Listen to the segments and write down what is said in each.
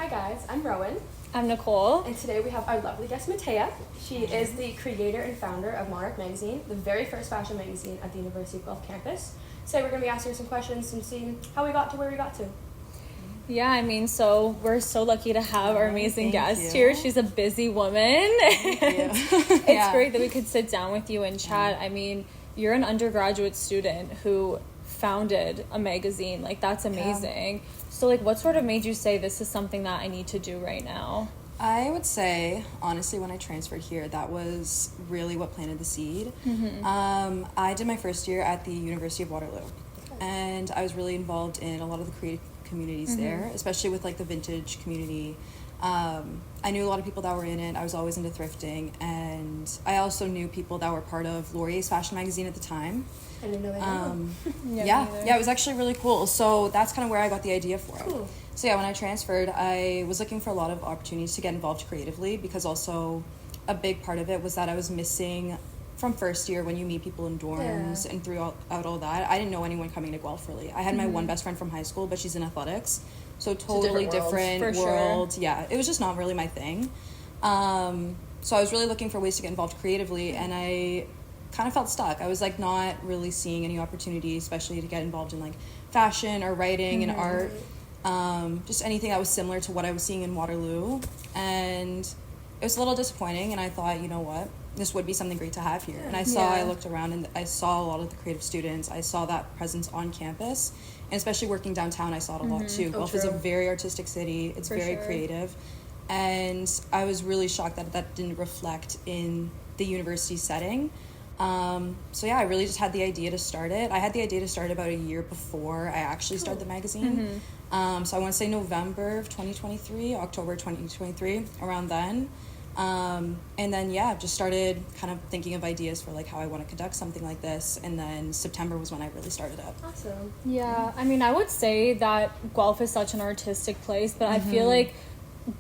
Hi guys, I'm Rowan, I'm Nicole. and today we have our lovely guest Matea. She is the creator and founder of Monarch magazine, the very first fashion magazine at the University of Guelph campus. Today we're going to be asking her some questions and seeing how we got to where we got to. Yeah, I mean, so we're so lucky to have our amazing guest here. She's a busy woman. It's great that we could sit down with you and chat. I mean, you're an undergraduate student who founded a magazine. Like, that's amazing. So, like, what sort of made you say this is something that I need to do right now? I would say, honestly, when I transferred here, that was really what planted the seed. I did my first year at the University of Waterloo, and I was really involved in a lot of the creative communities there, especially with like the vintage community. I knew a lot of people that were in it. I was always into thrifting, and I also knew people that were part of Laurier's fashion magazine at the time. I didn't know they Yeah, it was actually really cool. So that's kind of where I got the idea for it. Cool. So yeah, when I transferred, I was looking for a lot of opportunities to get involved creatively, because also a big part of it was that I was missing from first year when you meet people in dorms and throughout all that. I didn't know anyone coming to Guelph really. I had my one best friend from high school, but she's in athletics, so totally different world. Yeah, it was just not really my thing. So I was really looking for ways to get involved creatively, and I kind of felt stuck. I was like not really seeing any opportunity, especially to get involved in like fashion or writing and art. Just anything that was similar to what I was seeing in Waterloo, and it was a little disappointing, and I thought, you know what, this would be something great to have here. And I looked around and I saw a lot of the creative students. I saw that presence on campus, and especially working downtown, I saw it a lot too. Guelph is a very artistic city. It's very creative, and I was really shocked that that didn't reflect in the university setting. So yeah, I really just had the idea to start it. I had the idea to start about a year before I actually started the magazine. So I want to say November of 2023, October 2023, around then. And then I've just started kind of thinking of ideas for like how I want to conduct something like this, and then September was when I really started it. Awesome. Yeah, I mean, I would say that Guelph is such an artistic place, but I feel like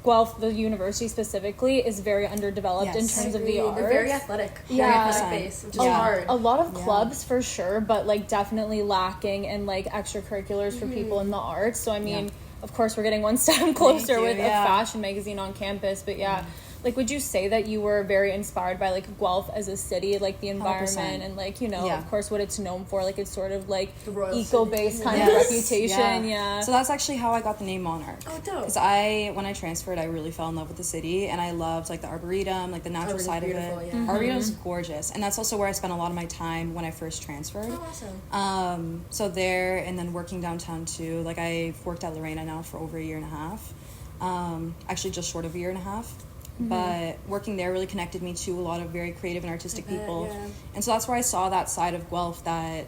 Guelph, the university specifically, is very underdeveloped in terms of the arts. They're very athletic. Very athletic base, which is hard. A lot of clubs for sure, but like definitely lacking in like extracurriculars for people in the arts. So I mean, of course, we're getting one step closer with a fashion magazine on campus, but like, would you say that you were very inspired by like Guelph as a city, like the environment 100%. And like, you know, of course, what it's known for, like it's sort of like eco-based kind of reputation. So that's actually how I got the name Monarch. Oh, dope. Because when I transferred, I really fell in love with the city, and I loved like the arboretum, like the natural side of it. Arboretum's gorgeous, and that's also where I spent a lot of my time when I first transferred. Oh, awesome. So there, and then working downtown too. Like I've worked at Lorena now for over a year and a half. Actually, just short of a year and a half. But working there really connected me to a lot of very creative and artistic people. And so that's where I saw that side of Guelph that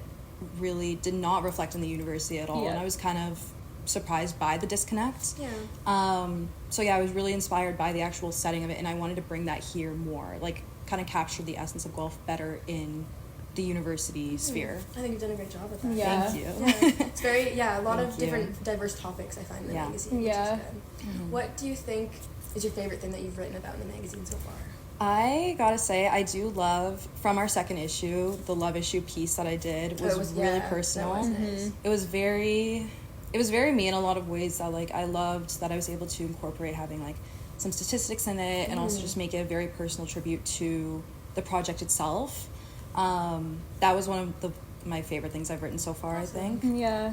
really did not reflect in the university at all. And I was kind of surprised by the disconnect. So I was really inspired by the actual setting of it, and I wanted to bring that here more, like kind of capture the essence of Guelph better in the university sphere. I think you've done a great job with that. Thank you. It's very, a lot of different diverse topics I find in the magazine, which is good. What do you think is your favorite thing that you've written about in the magazine so far? I gotta say, I do love, from our second issue, the love issue piece that I did was really personal. That was nice. It was very me in a lot of ways. That like I loved that I was able to incorporate having like some statistics in it, and also just make it a very personal tribute to the project itself. That was one of my favorite things I've written so far, I think.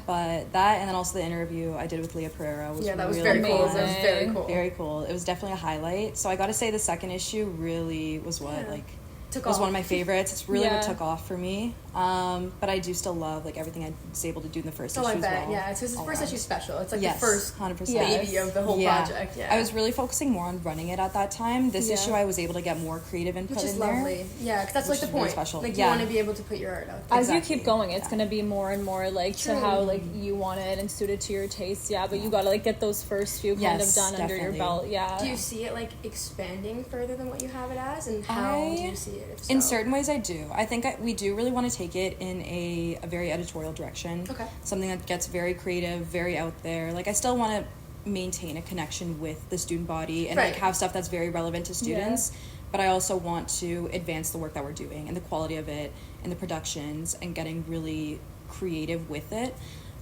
But that, and then also the interview I did with Leah Pereira was that was really very cool. That was very cool. Very cool. It was definitely a highlight. So I got to say the second issue really was what was one of my favorites. It's really what took off for me. But I do still love like everything I was able to do in the first issue as well. It's because the first issue special. It's like the first 100%. baby of the whole project. I was really focusing more on running it at that time. This issue I was able to get more creative input which is in lovely. there. Yeah, because that's like the point. Special. Like you want to be able to put your art out there. As you keep going, it's going to be more and more like to how like you want it and suited to your taste. But you got to like get those first few kind of done under your belt. Do you see it like expanding further than what you have it as, and how do you see it? If so? In certain ways I do. I think we do really want to take it in a very editorial direction. Something that gets very creative, very out there. Like I still want to maintain a connection with the student body and like have stuff that's very relevant to students, but I also want to advance the work that we're doing and the quality of it and the productions and getting really creative with it.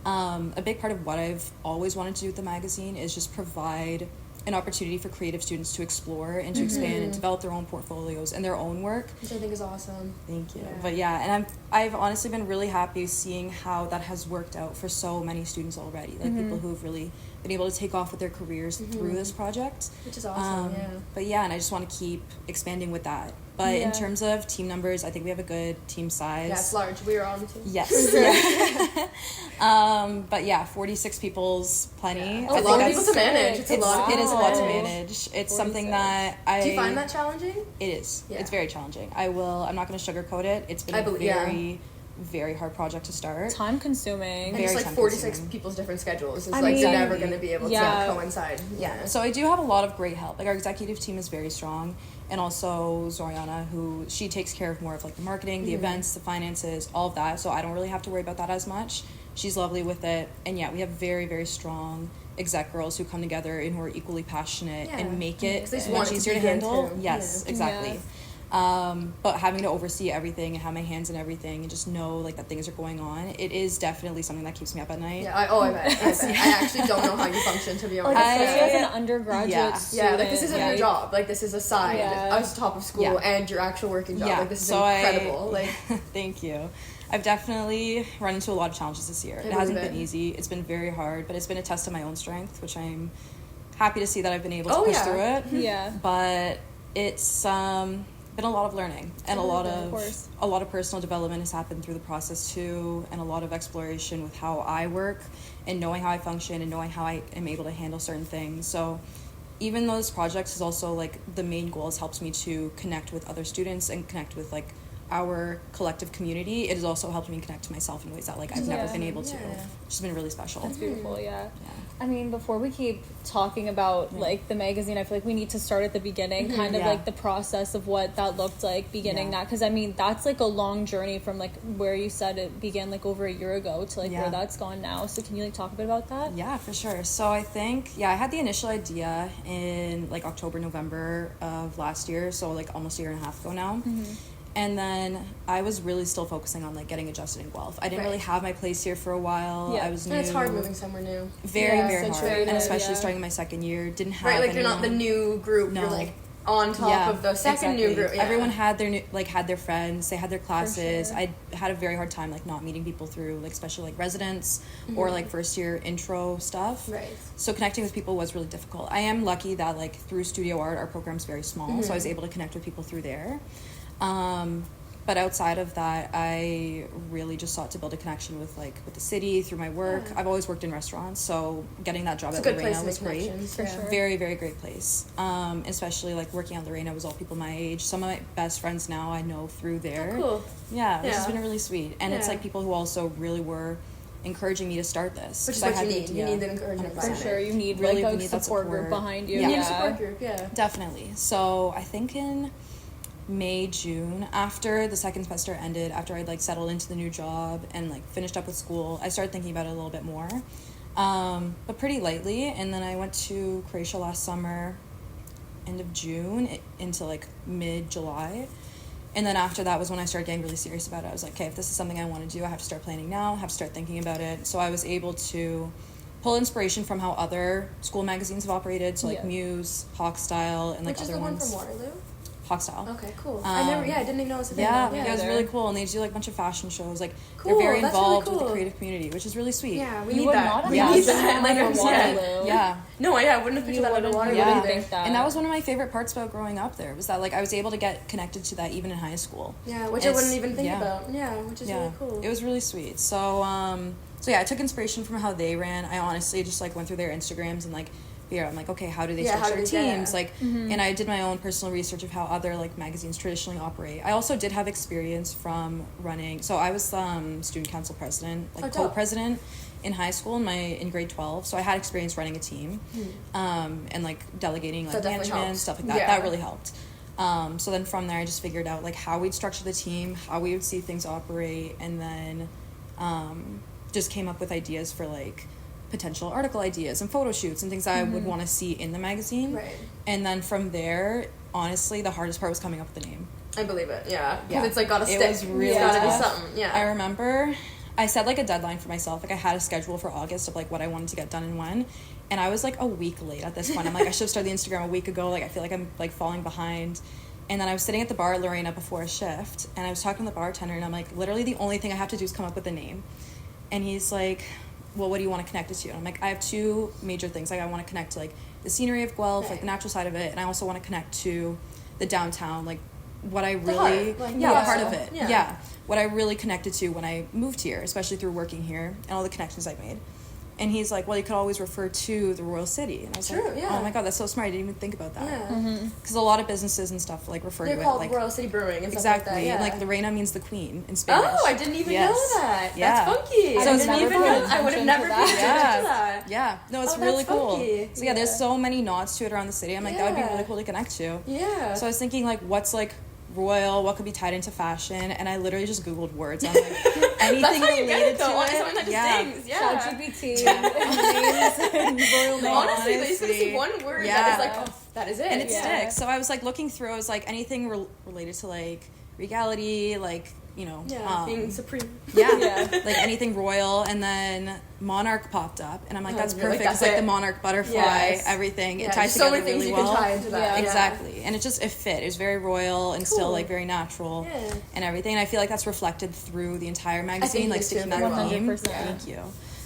A big part of what I've always wanted to do with the magazine is just provide an opportunity for creative students to explore and to expand and develop their own portfolios and their own work. Which I think is awesome. Thank you. Yeah. But yeah, and I've honestly been really happy seeing how that has worked out for so many students already. Like people who've really been able to take off with their careers through this project. Which is awesome, yeah. But yeah, and I just want to keep expanding with that. But in terms of team numbers, I think we have a good team size. Yeah, it's large. We are on the team. Yes. But yeah, 46 people's plenty. Yeah. I A lot of think people to manage. It's a lot of It is a people lot to to manage. manage. It's something that I... Do you find that challenging? It is. Yeah. It's very challenging. I'm not going to sugarcoat it. It's been very hard project to start. Time consuming. And Very just like time 46 consuming. people's different schedules. It's I like you're mean, never going to be able to coincide. Yeah. So I do have a lot of great help. Like our executive team is very strong, and also Zoriana, who she takes care of more of like the marketing, the events, the finances, all of that. So I don't really have to worry about that as much. She's lovely with it, and yeah, we have very, very strong exec girls who come together and who are equally passionate and make it 'Cause they just much want it to easier to be good handle. too. Yes, Yeah. exactly. Yeah. But having to oversee everything and have my hands in everything and just know like that things are going on, it is definitely something that keeps me up at night. Yeah, I bet. I actually don't know how you function, to be honest. Like, especially as I- an undergraduate yeah. student. Yeah, like this isn't your job. Like this is a side as top of school and your actual working job. Like this is incredible. Like Thank you. I've definitely run into a lot of challenges this year. It hasn't been easy. It's been very hard, but it's been a test of my own strength, which I'm happy to see that I've been able to push through it. Yeah. But it's been a lot of learning and a lot of personal development has happened through the process too, and a lot of exploration with how I work and knowing how I function and knowing how I am able to handle certain things. So even though this project is also like the main goal, has helped me to connect with other students and connect with like our collective community, it has also helped me connect to myself in ways that like I've never been able to, which has been really special. That's beautiful. Yeah. I mean, before we keep talking about like the magazine, I feel like we need to start at the beginning, kind of like the process of what that looked like beginning that, because I mean that's like a long journey from like where you said it began like over a year ago to like where that's gone now. So can you like talk a bit about that? Yeah, for sure. So I think I had the initial idea in like October, November of last year, so like almost a year and a half ago now. And then I was really still focusing on like getting adjusted in Guelph. I didn't really have my place here for a while. I was new. And it's hard moving somewhere new. Very hard. And especially starting my second year, didn't have like you're not the new group. No. You're like on top of the second new group. Yeah. Everyone had their had their friends, they had their classes. I had a very hard time like not meeting people through like especially like residence or like first year intro stuff. Right. So connecting with people was really difficult. I am lucky that like through studio art our program's very small, so I was able to connect with people through there. But outside of that, I really just sought to build a connection with the city through my work. I've always worked in restaurants, so getting that job at Lorena was great. For sure. Very, very great place. Especially like working at Lorena was all people my age. Some of my best friends now I know through there. Oh, cool. Yeah, which has been really sweet. And it's like people who also really were encouraging me to start this. Which is what you need. You need the encouragement. For sure, you need Really, like we a need that support group behind you. You need a support group, Definitely. So I think in May, June, after the second semester ended, after I'd like settled into the new job and like finished up with school, I started thinking about it a little bit more, but pretty lightly. And then I went to Croatia last summer, end of June into like mid-July. And then after that was when I started getting really serious about it. I was like, okay, if this is something I want to do, I have to start planning now, I have to start thinking about it. So I was able to pull inspiration from how other school magazines have operated, so like Muse, Hawkstyle, and like Which other ones. Which is the one from Waterloo? Hawkstyle. Okay, cool. I didn't even know it was a thing. Yeah, it was really cool, and they do like a bunch of fashion shows. Like they're very involved with the creative community, which is really sweet. Yeah, we You need would that. not have We imagined need that. that Like for Waterloo. Yeah. No, I wouldn't have pictured that under Waterloo either. Think that. And that was one of my favorite parts about growing up there, was that like I was able to get connected to that even in high school. Yeah, which I wouldn't even think about. Yeah, which is really cool. It was really sweet. So I took inspiration from how they ran. I honestly just like went through their Instagrams and like I'm like, okay, how do they structure teams? Like, and I did my own personal research of how other like magazines traditionally operate. I also did have experience from running. So I was student council president, like co-president in high school in grade 12. So I had experience running a team, and like delegating like management, stuff like that. Yeah. That really helped. So then from there, I just figured out like how we'd structure the team, how we would see things operate, and then just came up with ideas for like potential article ideas and photo shoots and things that I would want to see in the magazine. Right. And then from there, honestly, the hardest part was coming up with the name. I believe it, yeah. Because it's like gotta stick. It was really it's gotta tough. be something, yeah. I remember I set like a deadline for myself. Like I had a schedule for August of like what I wanted to get done and when. and I was like a week late at this point. I'm like, I should have started the Instagram a week ago. Like, I feel like I'm like falling behind. And then I was sitting at the bar at Lorena before a shift, and I was talking to the bartender, and I'm like, literally the only thing I have to do is come up with a name. And he's like, well, what do you want to connect it to? And I'm like, I have two major things. Like, I want to connect to like the scenery of Guelph, like the natural side of it, and I also want to connect to the downtown, like what I really, the heart of it. Yeah. What I really connected to when I moved here, especially through working here and all the connections I made. And he's like, well, you could always refer to the Royal City. And I was like, oh my God, that's so smart. I didn't even think about that. Yeah. Because a lot of businesses and stuff like refer to it. They're called like Royal City Brewing and stuff exactly. like that. Yeah. Like Lorena means the queen in Spanish. Oh, I didn't even know that. Yeah. That's funky. So it's really cool. I would have never paid attention to that. Yeah. No, it's really cool. So yeah, there's so many nods to it around the city. I'm like, that would be really cool to connect to. Yeah. So I was thinking like, what's like royal, what could be tied into fashion, and I literally just googled words. I'm like, anything related to it. ChatGPT, names, and royal names. Honestly, they just see one word that is like, oh, that is it, and it sticks. So I was like looking through. I was like, anything related to like regality, like being supreme. Like anything royal, and then Monarch popped up, and I'm like, that's perfect. It's like the Monarch butterfly, everything. It ties together really well. Can tie into that. Exactly, and it fit. It was very royal and still like very natural and everything. And I feel like that's reflected through the entire magazine, like sticking that theme. Thank you.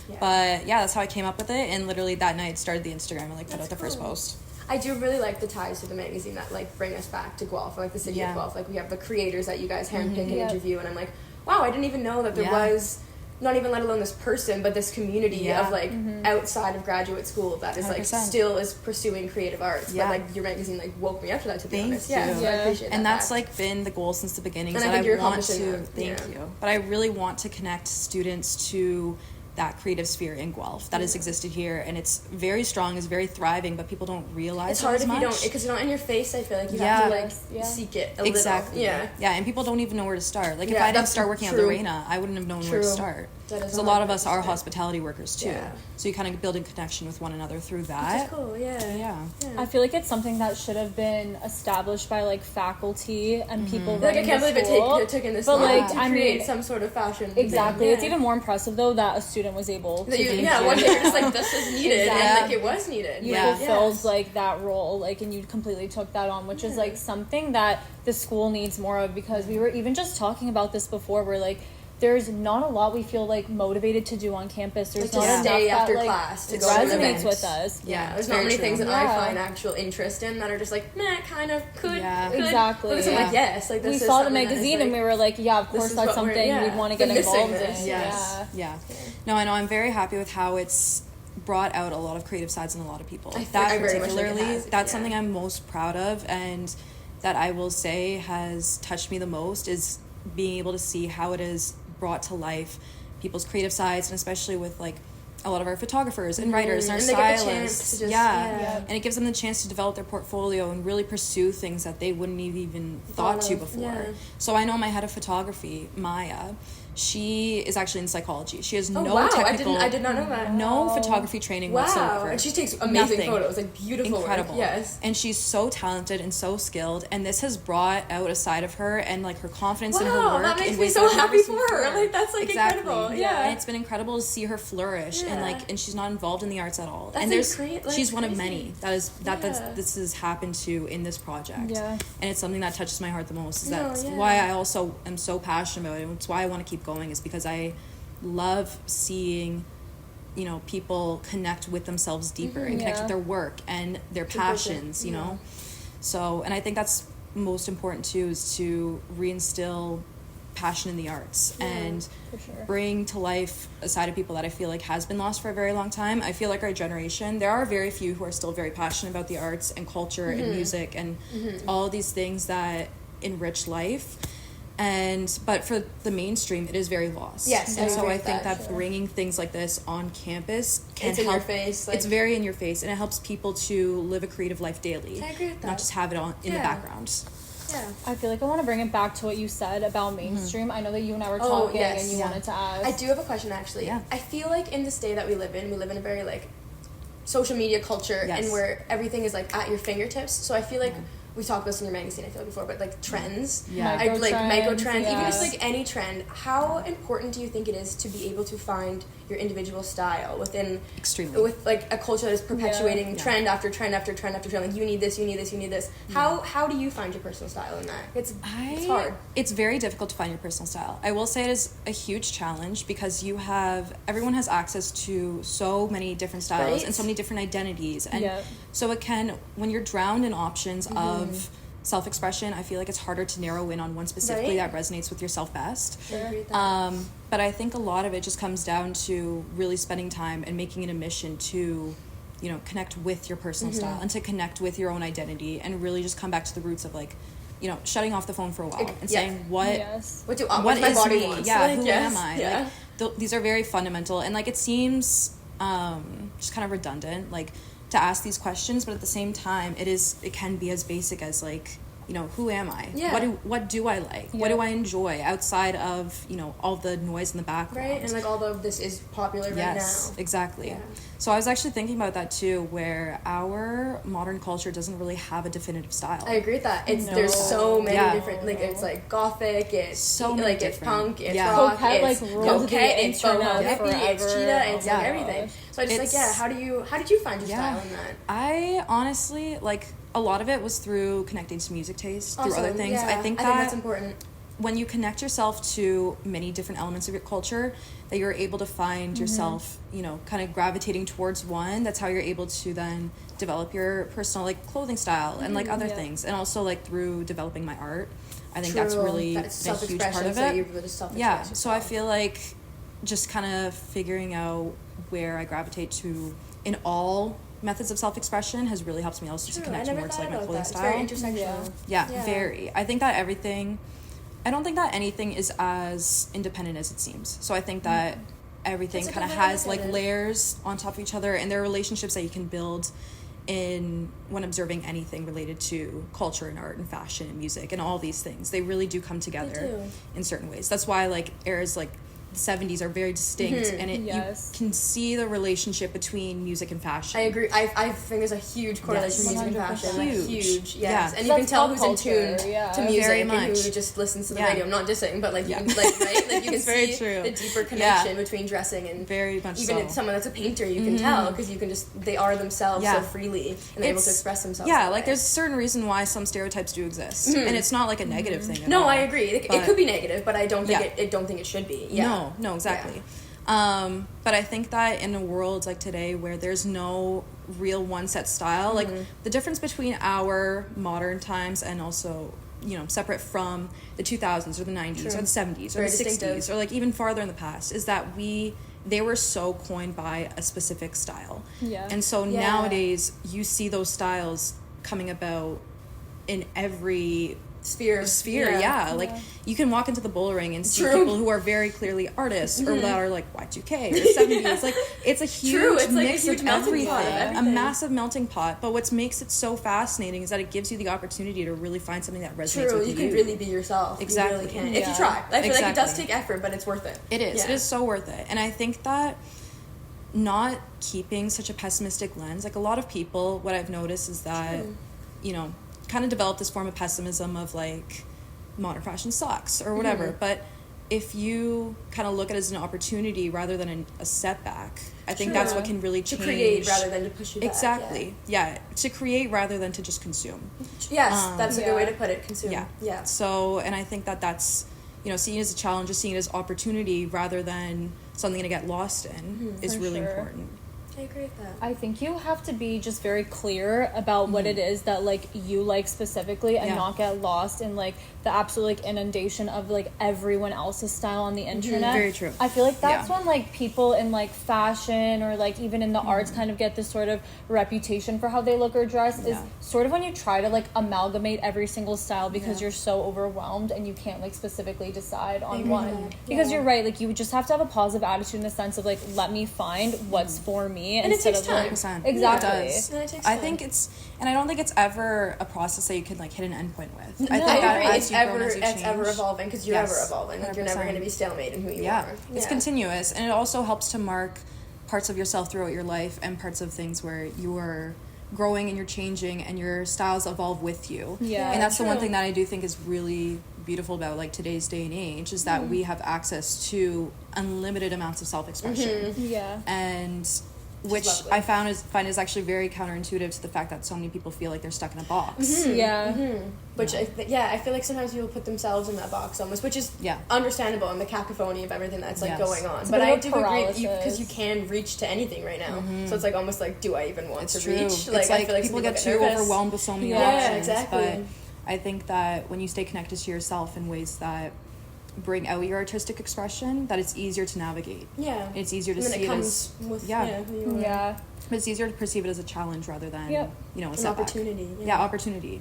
Yeah. But yeah, that's how I came up with it, and literally that night started the Instagram and like put out the first post. I do really like the ties to the magazine that like bring us back to Guelph, like the city of Guelph. Like we have the creators that you guys handpick and interview, and I'm like, wow, I didn't even know that there was, not even let alone this person, but this community of like outside of graduate school that is 100%. Like still is pursuing creative arts. But like your magazine like woke me up to that, to be honest. Thank you. So I appreciate that. And that's like been the goal since the beginning. And that I think you're want to accomplishing that. Thank you. But I really want to connect students to that creative sphere in Guelph that has existed here, and it's very strong, is very thriving, but people don't realize it's hard as if much. you don't, because you're not in your face. I feel like you have to like seek it a little. Yeah, and people don't even know where to start. Like if I didn't start working at Lorena, I wouldn't have known where to start. Because a lot of us are hospitality workers too, so you kind of build a connection with one another through that. Which is cool. Yeah. I feel like it's something that should have been established by like faculty and people. Like I can't believe it took in this long to create some sort of fashion. Exactly. It's even more impressive though that a student was able to one day you're just like, this is needed, and like it was needed. You fulfilled like that role, like, and you completely took that on, which is like something that the school needs more of, because we were even just talking about this before. We're like, there's not a lot we feel like motivated to do on campus. There's like not to stay enough after that, class to like, go resonates with us. There's not many things that I find actual interest in that are just like, meh, kind of could. Exactly. But I'm like, yes, like this we saw the magazine and we were like, yeah, of course that's something we'd want to get involved in. No, I know. I'm very happy with how it's brought out a lot of creative sides in a lot of people. That particularly, that's something I'm most proud of, and that I will say has touched me the most, is being able to see how it is brought to life people's creative sides, and especially with like a lot of our photographers and writers and our stylists. And it gives them the chance to develop their portfolio and really pursue things that they wouldn't have even thought to before. So I know my head of photography, Maya, she is actually in psychology. She has technical. I did not know that. No photography training whatsoever. And she takes amazing photos, like beautiful, incredible. Work. And she's so talented and so skilled. And this has brought out a side of her and like her confidence in her work. That makes me so happy for her. Like that's like incredible. And it's been incredible to see her flourish and she's not involved in the arts at all. That's and she's one of many this has happened to in this project. And it's something that touches my heart the most. That's why I also am so passionate about it. It's why I want to keep going, is because I love seeing people connect with themselves deeper and connect with their work and their passions, you know. So, and I think that's most important too, is to reinstill passion in the arts and bring to life a side of people that I feel like has been lost for a very long time. I feel like our generation, there are very few who are still very passionate about the arts and culture and music and all these things that enrich life. But for the mainstream, it is very lost. And so I think that bringing things like this on campus can help. In your face. It's very in your face, and it helps people to live a creative life daily. I agree with that. Not just have it on in the background. I feel like I want to bring it back to what you said about mainstream. I know that you and I were talking and you wanted to ask. I do have a question, actually. I feel like in this day that we live in a very like social media culture and where everything is like at your fingertips. So I feel like we talked about this in your magazine, I feel like, before, but like trends, Micro micro trends, trends, even just like any trend. How important do you think it is to be able to find your individual style within with like a culture that is perpetuating trend after trend after trend after trend? Like you need this, you need this, you need this. How do you find your personal style in that? It's hard. It's very difficult to find your personal style. I will say it is a huge challenge because everyone has access to so many different styles and so many different identities, and so it can, when you're drowned in options of self-expression, I feel like it's harder to narrow in on one specifically that resonates with yourself best. But I think a lot of it just comes down to really spending time and making it a mission to, you know, connect with your personal style and to connect with your own identity and really just come back to the roots of like, you know, shutting off the phone for a while and saying what is my body me? Wants? Yeah, who am I? Like, these are very fundamental, and like it seems just kind of redundant, like, to ask these questions, but at the same time it can be as basic as like, you know, who am I? What do I like? What do I enjoy outside of, you know, all the noise in the background? Right, and like all of this is popular right now. Yes, exactly. So I was actually thinking about that too, where our modern culture doesn't really have a definitive style. I agree with that. There's so many different, like, it's like gothic, it's so like it's punk, it's rock, it's coquette, it's hippie, it's cheetah, it's like everything. So I just how did you find your style in that? I honestly, like, a lot of it was through connecting to music taste, through other things. I think that's important. When you connect yourself to many different elements of your culture, that you're able to find yourself, you know, kind of gravitating towards one. That's how you're able to then develop your personal, like, clothing style and like other things, and also like through developing my art. I think that's really been a huge part of it. So I feel like just kind of figuring out where I gravitate to in all methods of self-expression has really helped me also to connect more to like my clothing style. It's very intersectional. Very. I think that I don't think that anything is as independent as it seems. So I think that everything kind of has like layers on top of each other, and there are relationships that you can build when observing anything related to culture and art and fashion and music and all these things. They really do come together in certain ways. That's why like eras like the 70s are very distinct, and you can see the relationship between music and fashion. I agree. I think there's a huge correlation with music and fashion. Huge. And you can tell who's in tune to music and who just listens to the radio. I'm not dissing, but like, you can, like, right? Like, you can see the deeper connection between dressing and very much even someone that's a painter, you can tell, because you can they are themselves so freely, and they're able to express themselves. Like there's a certain reason why some stereotypes do exist, and it's not like a negative thing at all. No, I agree. It could be negative, but I don't think it should be. No, exactly. But I think that in a world like today where there's no real one set style, like the difference between our modern times and also, you know, separate from the 2000s or the 90s or the 70s or the 60s or like even farther in the past, is that they were so coined by a specific style. And so nowadays you see those styles coming about in every sphere. Like you can walk into the Bullring and see people who are very clearly artists or that are like Y2K or 70s. Like it's a huge mix of everything, a massive melting pot. But what makes it so fascinating is that it gives you the opportunity to really find something that resonates with you. You can really be yourself. Exactly. You really can. If you try. I feel like it does take effort, but it's worth it. It is. It is so worth it. And I think that not keeping such a pessimistic lens, like a lot of people, what I've noticed is that, you know, kind of develop this form of pessimism of like modern fashion sucks or whatever, but if you kind of look at it as an opportunity rather than a setback, I think that's what can really change. To create rather than to push you back. Exactly. To create rather than to just consume. Yes, that's a good way to put it. Consume. So, and I think that that's, you know, seeing it as a challenge, just seeing it as opportunity rather than something to get lost in is really important. I agree with that. I think you have to be just very clear about what it is that like you like specifically, and not get lost in like the absolute like inundation of like everyone else's style on the internet. Very true. I feel like that's when like people in like fashion or like even in the arts kind of get this sort of reputation for how they look or dress, is sort of when you try to like amalgamate every single style because you're so overwhelmed and you can't like specifically decide on one. Because you're right, like you just have to have a positive attitude in the sense of like, let me find what's for me. And it takes time. Exactly. It does. And it takes time. I think and I don't think it's ever a process that you can like hit an endpoint with. I think that it's ever evolving, because you're ever evolving. Like you're never going to be stalemate in who you are. It's continuous, and it also helps to mark parts of yourself throughout your life and parts of things where you are growing and you're changing and your styles evolve with you. Yeah. And that's True. the one thing that I do think is really beautiful about like today's day and age is that we have access to unlimited amounts of self-expression. Yeah. And which lovely. I find is actually very counterintuitive to the fact that so many people feel like they're stuck in a box. Yeah. Which I feel like sometimes people put themselves in that box almost, which is understandable in the cacophony of everything that's like going on. It's but a I bit do of agree paralysis. because you can reach to anything right now. So it's like almost like, do I even want It's to true. reach? It's Like, I feel like people some get too nervous. overwhelmed with so many Yeah, options. exactly. But I think that when you stay connected to yourself in ways that bring out your artistic expression, that it's easier to navigate. Yeah. It's easier to and then see it it comes as with yeah. who you are. Yeah. It's easier to perceive it as a challenge rather than Yep. you know, a An setback. opportunity. Yeah, opportunity.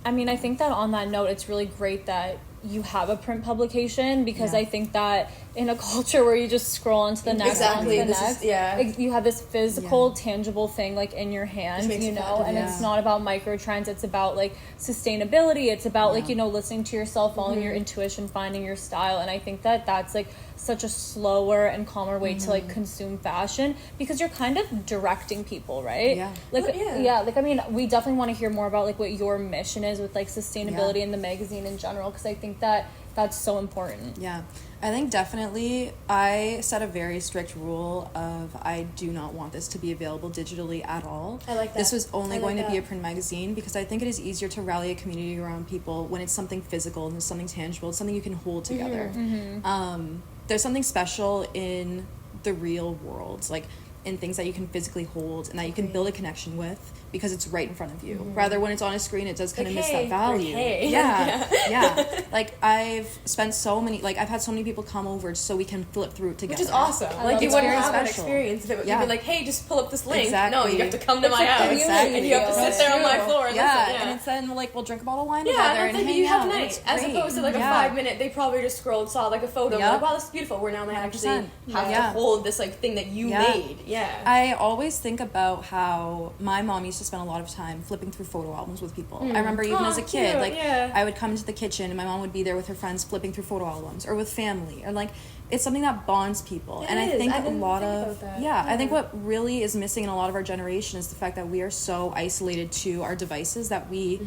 I mean, I think that on that note, it's really great that you have a print publication because I think that in a culture where you just scroll onto the next, Exactly. onto the This is- next, like, you have this physical, Yeah. tangible thing like in your hand, makes you it know, fun. and it's not about microtrends. It's about like sustainability. It's about like, you know, listening to yourself, following your intuition, finding your style. And I think that that's like such a slower and calmer way to like consume fashion because you're kind of directing people, right? Yeah. Like, Well, yeah. like, I mean, we definitely want to hear more about like what your mission is with like sustainability in the magazine in general because I think that that's so important. Yeah. I think definitely I set a very strict rule of I do not want this to be available digitally at all. I like that. This was only I like going to be a that. print magazine because I think it is easier to rally a community around people when it's something physical and it's something tangible, it's something you can hold together. There's something special in the real world, like in things that you can physically hold and that you can build a connection with because it's right in front of you. Rather when it's on a screen, it does kind of miss that value. Yeah. Like I've spent so many, like I've had so many people come over so we can flip through it together. Which is awesome. I Like love you that. wouldn't Very have that special. experience if it would Yeah. be like, hey, just pull up this link. Exactly. No, you have to come to It's my a house. community. And you have to sit there on my floor and Yeah, listen. and it's then like we'll drink a bottle of wine Yeah, together and and it's like hang you have out. a and night. it's As great. opposed to like a 5-minute, they probably just scrolled, saw like a photo, and Yep. like, wow, this is beautiful. Where now they actually 100%. have Yeah. to hold this like thing that you made. Yeah. I always think about how my mom used to spend a lot of time flipping through photo albums with people. I remember even Aw, as a kid, cute, like yeah. I would come into the kitchen and my mom would be there with her friends flipping through photo albums or with family or like it's something that bonds people. It and I is. think I a didn't lot think of about that. I think what really is missing in a lot of our generation is the fact that we are so isolated to our devices that we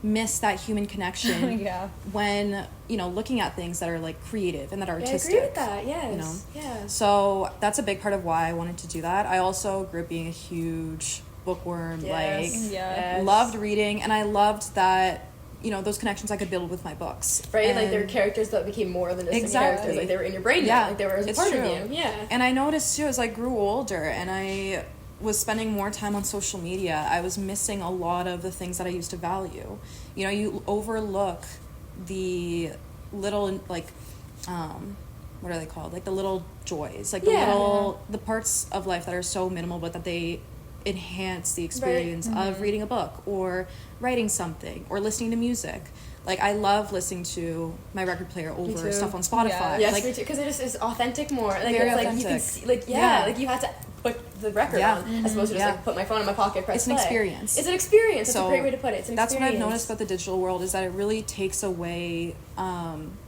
miss that human connection Yeah. when, you know, looking at things that are like creative and that are Yeah, I artistic. agree with that. Yes. You know? Yeah. So that's a big part of why I wanted to do that. I also grew up being a huge bookworm, Yes. like Yeah. loved reading, and I loved that, you know, those connections I could build with my books. Right? Like there are And- characters that became more than just Exactly. characters. Like they were in your brain. Yeah, Now. Like they were as a it's part true. of you. Yeah. And I noticed too as I grew older and I was spending more time on social media, I was missing a lot of the things that I used to value. You know, you overlook the little like what are they called? Like the little joys, like the the parts of life that are so minimal but that they enhance the experience of reading a book or writing something or listening to music. Like I love listening to my record player over too. stuff on Spotify. Yes, like me too. Because it just is authentic more. Like Very it's like you can authentic. see, like Yeah. like you have to put the record Yeah. on as opposed to just Yeah. like put my phone in my pocket, press It's an play. experience. It's an experience. It's So a great way to put it. It's an that's what experience. I've noticed about the digital world is that it really takes away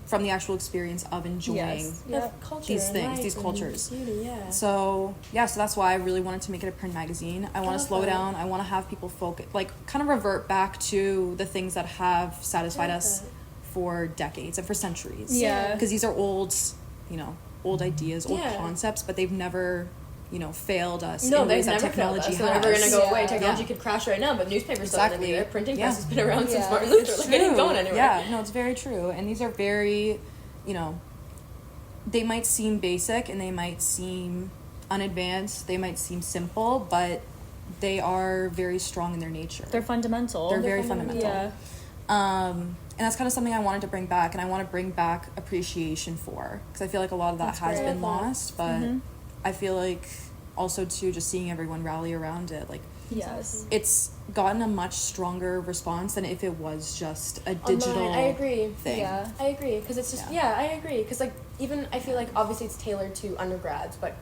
from the actual experience of enjoying Yes. Yeah, culture these and things, life these and cultures. beauty, yeah. So so that's why I really wanted to make it a print magazine. I want love to slow that. down. I want to have people focus, like kind of revert back to the things that have satisfied love us that. for decades and for centuries. Yeah. Because these are old, you know, old ideas, old Yeah. concepts, but they've never, you know, failed us No, in they've ways that never failed technology us. They're never has. going to go Yeah. away. Technology Yeah. could crash right now, but newspapers still going to be Exactly. there. Printing Yeah. press has been around since Yeah. Martin Luther. It's Like, it ain't true. going anywhere. Yeah, no, it's very true. And these are very, you know, they might seem basic and they might seem unadvanced, they might seem simple, but they are very strong in their nature. They're fundamental. They're very fundamental. Yeah. And that's kind of something I wanted to bring back, and I want to bring back appreciation for, because I feel like a lot of that That's has great. been lost, but I feel like also too just seeing everyone rally around it, like Yes. it's gotten a much stronger response than if it was just a digital Online, I agree. thing. Yeah. I agree because it's just I agree because like even I feel like obviously it's tailored to undergrads, but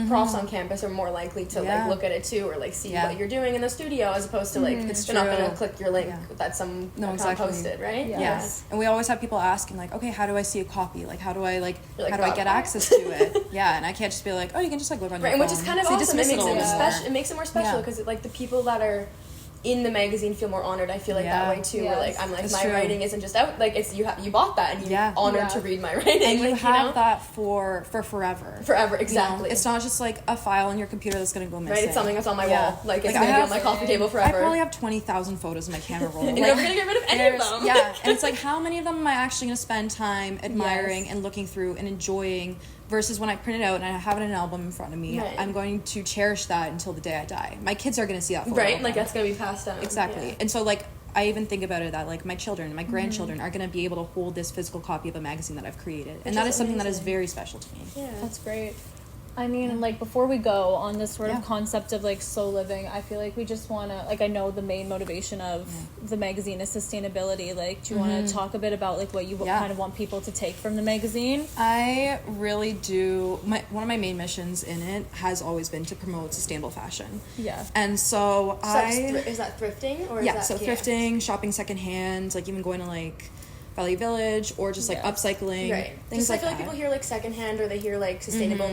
profs on campus are more likely to like look at it too, or like see what you're doing in the studio, as opposed to like they're not gonna click your link that some account posted, right? Yes. And we always have people asking like, okay, how do I see a copy? Like, how do I get access to it? And I can't just be like, oh, you can just like look on your phone. Which is kind of awesome. It makes it more special because like the people that are in the magazine feel more honored. I feel like that way too. Where like I'm like, my writing isn't just out. Like it's you bought that and you're honored to read my writing. And you like, have that for forever. Forever, exactly. It's not just like a file on your computer that's gonna go missing. Right, it's something that's on my wall. Like it's gonna be on my coffee table forever. I probably have 20,000 photos in my camera roll. You're never gonna get rid of any of them. And it's like, how many of them am I actually gonna spend time admiring and looking through and enjoying? Versus when I print it out and I have it in an album in front of me, I'm going to cherish that until the day I die. My kids are going to see that photo. Right, like that's going to be passed down. Exactly. Yeah. And so like I even think about it that like my children, my grandchildren are going to be able to hold this physical copy of a magazine that I've created. And that is something that is very special to me. Yeah. That's great. I mean, like, before we go on this sort of concept of, like, slow living, I feel like we just want to, like, I know the main motivation of the magazine is sustainability. Like, do you want to talk a bit about, like, what you kind of want people to take from the magazine? I really do. One of my main missions in it has always been to promote sustainable fashion. Yeah. And so is that thrifting? Or is that thrifting, shopping secondhand, like, even going to, like, Valley Village, or just, like, upcycling. Right. Things like that. I feel like people hear, like, secondhand, or they hear, like, sustainable,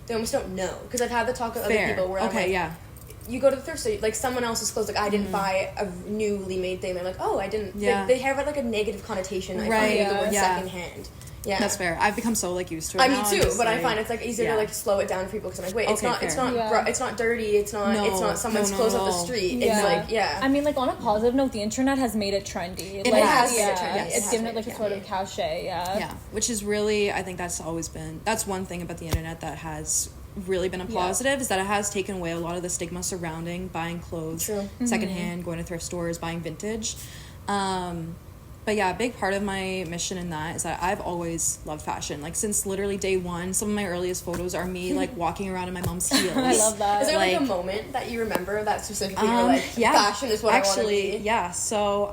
they almost don't know. Because I've had the talk with other people where I'm like, you go to the thrift store, like someone else's clothes, like I didn't buy a newly made thing. They're like, oh, I didn't. They have like a negative connotation. I find the word secondhand. Yeah, that's fair. I've become so like used to it. I mean too, but I find it's like easier to like slow it down for people because I'm like, wait, it's not dirty. It's not someone's clothes off the street. It's like I mean, like on a positive note, the internet has made it trendy. It has made it trendy. It's given it like a sort of cachet. Yeah, which is really, I think that's one thing about the internet that has really been a positive is that it has taken away a lot of the stigma surrounding buying clothes secondhand, going to thrift stores, buying vintage. But yeah, a big part of my mission in that is that I've always loved fashion. Like, since literally day one, some of my earliest photos are me, like, walking around in my mom's heels. I love that. Is there, like, a moment that you remember that specifically you're like, fashion is what I want to be? Yeah. So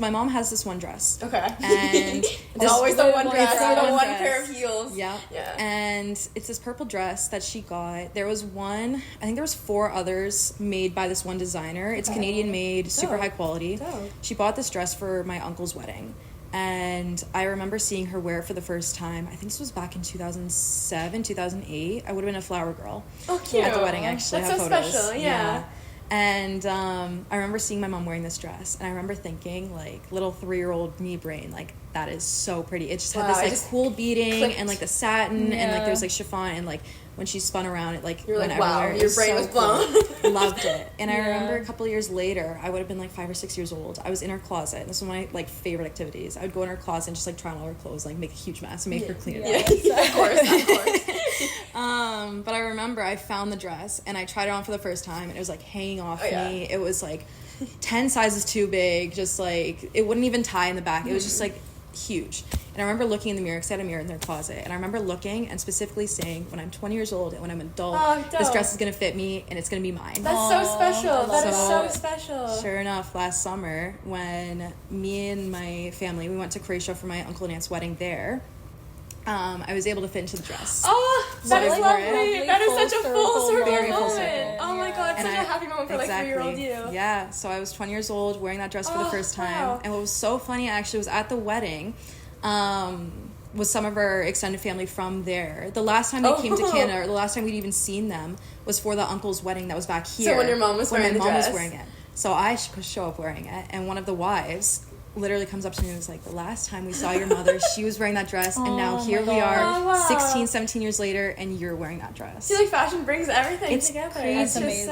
my mom has this one dress. Okay. And it's always the one dress, or the one pair of heels. Yeah. And it's this purple dress that she got. There was I think there was 4 others made by this one designer. It's Canadian made, super high quality. She bought this dress for my uncle's wedding. And I remember seeing her wear it for the first time. I think this was back in 2007, 2008. I would have been a flower girl. Oh, cute. At the wedding, actually. That's so photos. special, yeah. And I remember seeing my mom wearing this dress, and I remember thinking, like, little 3-year-old me brain, like, that is so pretty. It just had this, like, cool beading, and, like, the satin, and, like, there's, like, chiffon, and, like, when she spun around, it, like, you're went like, wow, everywhere. your brain was blown. Cool. Loved it. And I remember a couple of years later, I would have bbeen, like, 5 or 6 years old. I was in her closet. This was one of my, like, favorite activities. I would go in her closet and just, like, try on all her clothes, like, make a huge mess and make her clean it up. Yes, of course. But I remember I found the dress and I tried it on for the first time and it was like hanging off me. It was like 10 sizes too big, just like it wouldn't even tie in the back. It was just like huge. And I remember looking in the mirror, because I had a mirror in their closet, and I remember looking and specifically saying, when I'm 20 years old and when I'm an adult, this dress is going to fit me and it's going to be mine. That's so special. That is so special. Sure enough, last summer when me and my family, we went to Croatia for my uncle and aunt's wedding there, I was able to fit into the dress. Oh, that is lovely. That is such a full circle moment. Oh my god, such a happy moment for like 3-year-old you. Yeah, so I was 20 years old wearing that dress for the first time. Wow. And what was so funny actually was at the wedding, was some of our extended family from there. The last time they came to Canada, or the last time we'd even seen them, was for the uncle's wedding that was back here. So when your mom was wearing the dress. When my mom was wearing it. So I show up wearing it, and one of the wives literally comes up to me and was like, the last time we saw your mother, she was wearing that dress, and now here we are, 16, 17 years later, and you're wearing that dress. I feel like fashion brings everything together. Crazy. That's amazing.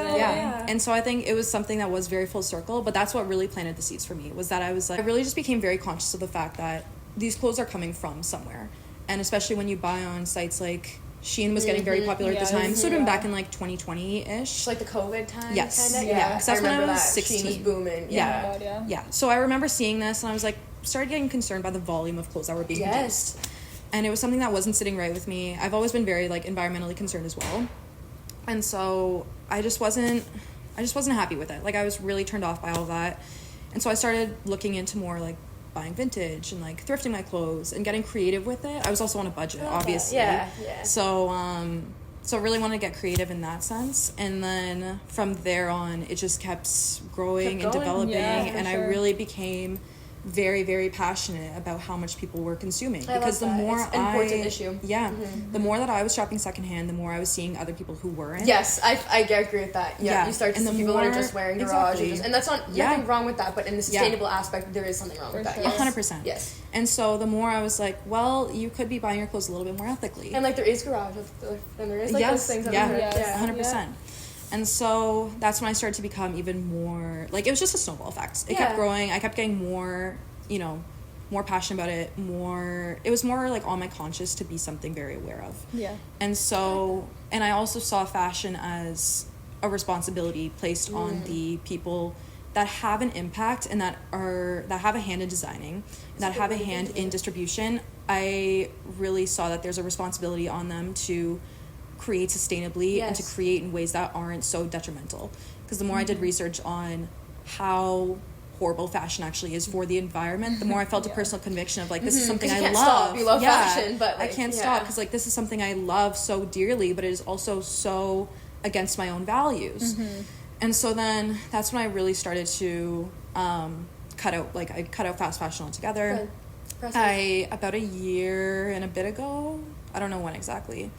And so I think it was something that was very full circle, but that's what really planted the seeds for me, was that I was like, I really just became very conscious of the fact that these clothes are coming from somewhere. And especially when you buy on sites like Shein was getting very popular at the time. This would have been back in like 2020-ish. Like the COVID time? Yes. Kinda? Yeah. Because that's when I was 16. Shein was booming. Yeah. So I remember seeing this and I was like, started getting concerned by the volume of clothes that were being produced. And it was something that wasn't sitting right with me. I've always been very like environmentally concerned as well. And so I just wasn't happy with it. Like I was really turned off by all of that. And so I started looking into more like buying vintage and like thrifting my clothes and getting creative with it. I was also on a budget, obviously. Yeah. So I really wanted to get creative in that sense. And then from there on, it just kept growing and developing. And I really became very, very passionate about how much people were consuming. Because the more it's an important issue. Yeah. The more that I was shopping secondhand, the more I was seeing other people who weren't. Yes, I agree with that. Yeah. You start to see people that are just wearing garage. And that's nothing wrong with that, but in the sustainable aspect, there is something wrong with that. 100%. Yes. And so the more I was like, well, you could be buying your clothes a little bit more ethically. And like there is garage, and there is like those things. 100%. And so that's when I started to become even more, like, it was just a snowball effect. It kept growing. I kept getting more, more passionate about it, it was more like on my conscious to be something very aware of. Yeah. And so, and I also saw fashion as a responsibility placed on the people that have an impact and that have a hand in designing, that have a hand in distribution. I really saw that there's a responsibility on them to create sustainably and to create in ways that aren't so detrimental. Because the more I did research on how horrible fashion actually is for the environment, the more I felt a personal conviction of like, this is something I love. Stop. You love fashion, but like, I can't stop because like this is something I love so dearly, but it is also so against my own values. And so then that's when I really started to cut out fast fashion altogether. About a year and a bit ago, I don't know when exactly,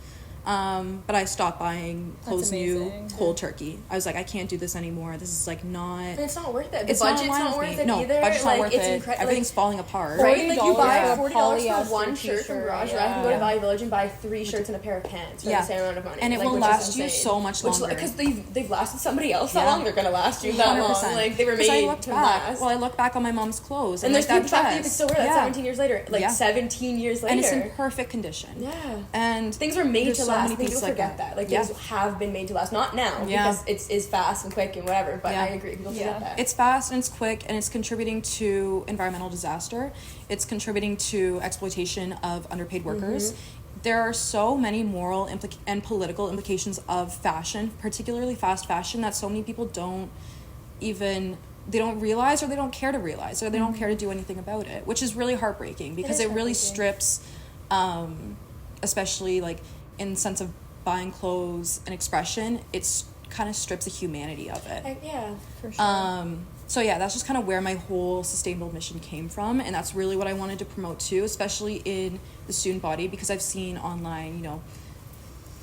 but I stopped buying clothes new cold turkey. I was like, I can't do this anymore. This is like not. And it's not worth it. The budget's not worth it either. Budget's not worth it. Everything's falling apart. Right? Like you buy $40 for one shirt from Garage, or I can go to Value Village and buy 3 shirts and a pair of pants for the same amount of money. And it will last you so much longer. Because they've lasted somebody else that long. They're gonna last you that long. Like they were made to last. Well, I look back on my mom's clothes, and there's people that you can still wear that 17 years later. Like 17 years later, and it's in perfect condition. Yeah. And things were made to last. People forget that. Like things have been made to last. Not now because it's fast and quick and whatever. But I agree. People forget that. It's fast and it's quick and it's contributing to environmental disaster. It's contributing to exploitation of underpaid workers. There are so many moral and political implications of fashion, particularly fast fashion, that so many people don't realize, or they don't care to realize, or they don't care to do anything about it, which is really heartbreaking because it really strips, especially like in the sense of buying clothes and expression, it's kind of strips the humanity of it. For sure. So that's just kind of where my whole sustainable mission came from, and that's really what I wanted to promote too, especially in the student body, because I've seen online,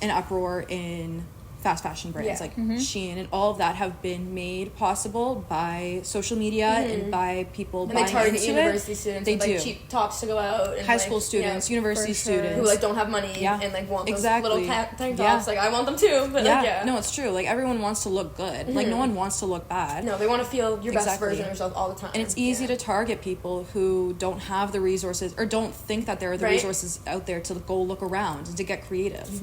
an uproar in fast fashion brands like Shein and all of that have been made possible by social media and by people buying into it. And they target university students with like cheap tops to go out. And high school students, university students. Who like don't have money and like want those little tank tops. Like I want them too. But no, it's true. Like everyone wants to look good. Like no one wants to look bad. No, they want to feel your best version of yourself all the time. And it's easy to target people who don't have the resources or don't think that there are the resources out there to go look around and to get creative.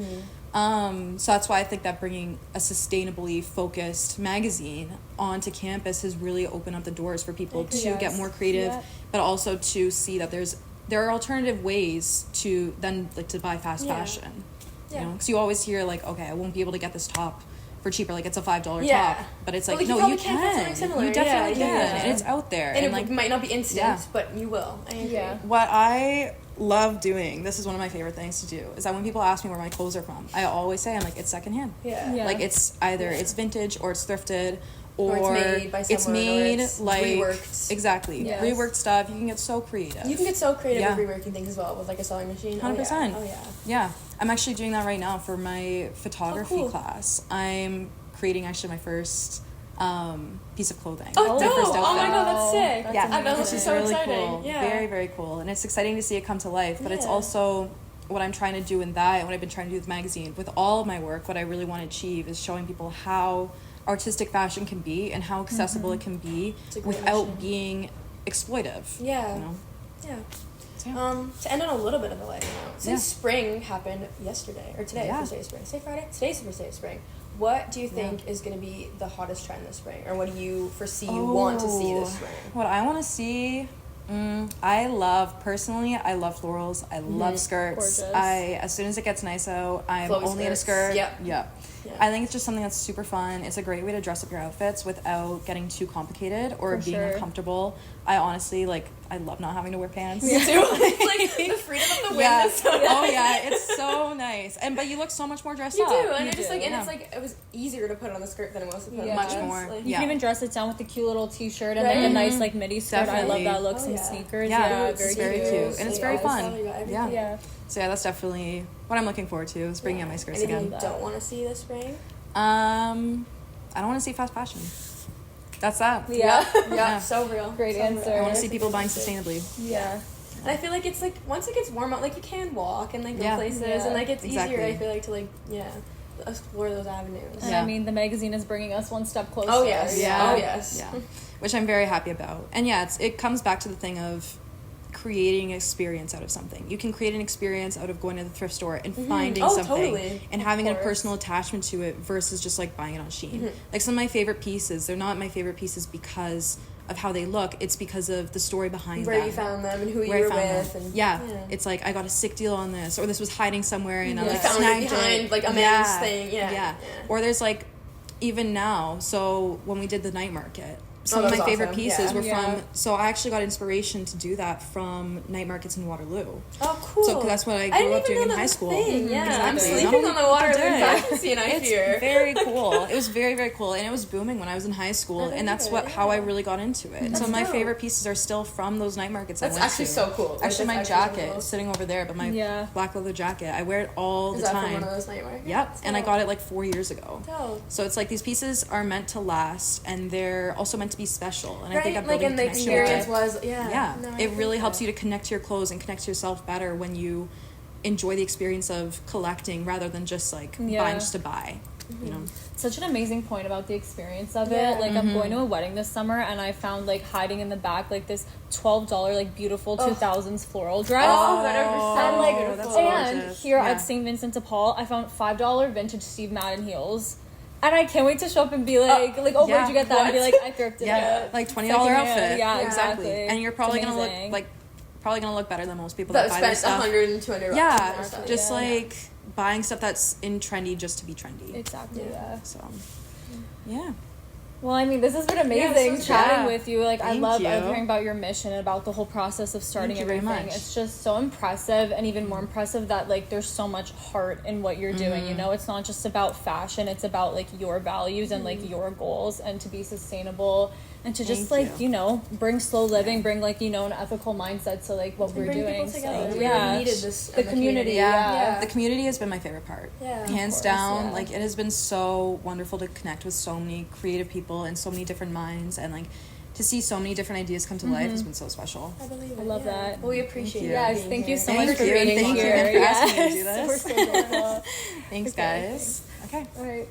So that's why I think that bringing a sustainably focused magazine onto campus has really opened up the doors for people to get more creative, but also to see that there are alternative ways to then like to buy fast fashion. Because you always hear like, okay, I won't be able to get this top for cheaper, like it's a $5 top, but it's like, like, no, you can. You definitely can, and it's out there, and it like might not be instant, but you will. I agree. What I love doing, this is one of my favorite things to do, is that when people ask me where my clothes are from, I always say, I'm like, it's secondhand. Like it's either it's vintage or it's thrifted. Or it's made like reworked. Exactly. Reworked stuff. You can get so creative. You can get so creative with reworking things as well with like a sewing machine. 100%. Oh yeah. Yeah. I'm actually doing that right now for my photography class. I'm creating actually my first piece of clothing. Oh, dope. Oh my god, that's sick. That's so really exciting. Cool. Yeah. Very, very cool. And it's exciting to see it come to life. But it's also what I'm trying to do in that and what I've been trying to do with the magazine. With all of my work, what I really want to achieve is showing people how artistic fashion can be and how accessible it can be without being exploitive. To end on a little bit of a lighter note, since spring happened yesterday or today, first day of spring. Today Friday. Today's the first day of spring. What do you think is going to be the hottest trend this spring, or what do you foresee you want to see this spring? What I want to see. I love florals. I love skirts. Gorgeous. As soon as it gets nice out, I'm Flowy only in a skirt. Yep. I think it's just something that's super fun. It's a great way to dress up your outfits without getting too complicated or being uncomfortable. I honestly, like, I love not having to wear pants. Me too. Like, the freedom of the wind is so nice. Oh, yeah, it's so nice. But you look so much more dressed up. You do, and it's like, it was easier to put on the skirt than it was to put on the much pants. more. Like, you can even dress it down with the cute little t-shirt and like a nice like midi skirt. Definitely. I love that look. Some sneakers. It's very cute. And it's very fun. Yeah. So yeah, that's definitely what I'm looking forward to, is bringing out my skirts again. Anything you don't want to see this spring? I don't want to see fast fashion. That's that. Yeah. So real. Great answer. I want to see people buying sustainably. Yeah. And I feel like it's like once it gets warm out, like you can walk and like go places and like it's easier. I feel like to like explore those avenues. And I mean, the magazine is bringing us one step closer. Oh yes. Yeah. Oh yes. Yeah. Which I'm very happy about. And it comes back to the thing of creating experience out of something. You can create an experience out of going to the thrift store and finding something and having a personal attachment to it versus just like buying it on Shein. Like some of my favorite pieces, they're not my favorite pieces because of how they look, it's because of the story behind them. Where you found them and who you were with. And, it's like, I got a sick deal on this, or this was hiding somewhere and I like found snagged it behind like a man's thing. Yeah. Or there's like, even now, so when we did the night market, some of my favorite pieces were from, so I actually got inspiration to do that from night markets in Waterloo. Oh, cool. So that's what I grew up doing in high school. I'm sleeping on the Waterloo fashion scene, I fear. It's very cool. It was very, very cool. And it was booming when I was in high school. And that's how I really got into it. So my favorite pieces are still from those night markets that's actually so cool. Actually, my jacket is sitting over there, but my black leather jacket, I wear it all the time. Is that from one of those night markets? Yep. And I got it like 4 years ago. So it's like these pieces are meant to last, and they're also meant to be special. And I think I'm building the experience was it really helps you to connect to your clothes and connect to yourself better when you enjoy the experience of collecting rather than just like buying just to buy. You know, such an amazing point about the experience of it. Like I'm going to a wedding this summer and I found like hiding in the back like this $12 like beautiful 2000s floral dress. And here at St. Vincent de Paul I found $5 vintage Steve Madden heels. And I can't wait to show up and be like, where'd you get that? And be like, I thrifted it. Like $20 outfit. Yeah, exactly. And you're probably gonna look better than most people that buy this stuff. $100 and $200. Yeah, just like buying stuff that's in trendy just to be trendy. Exactly. Yeah. So, yeah. Well, I mean, this has been amazing chatting with you. Like, I love hearing about your mission and about the whole process of starting everything. It's just so impressive, and even more impressive that, like, there's so much heart in what you're doing, you know? It's not just about fashion. It's about, like, your values and, like, your goals, and to be sustainable and to just, like, you know, bring slow living, bring, like, you know, an ethical mindset to, like, what we're doing. So, we needed this the community. The community has been my favorite part. Hands down. Yeah. Like, it has been so wonderful to connect with so many creative people and so many different minds, and like to see so many different ideas come to life has been so special. I believe it. I love that. Well, we appreciate it. Yes, thank you so much for being here. Thank you for asking me to do this. We're so grateful. Thanks, guys. Okay. All right.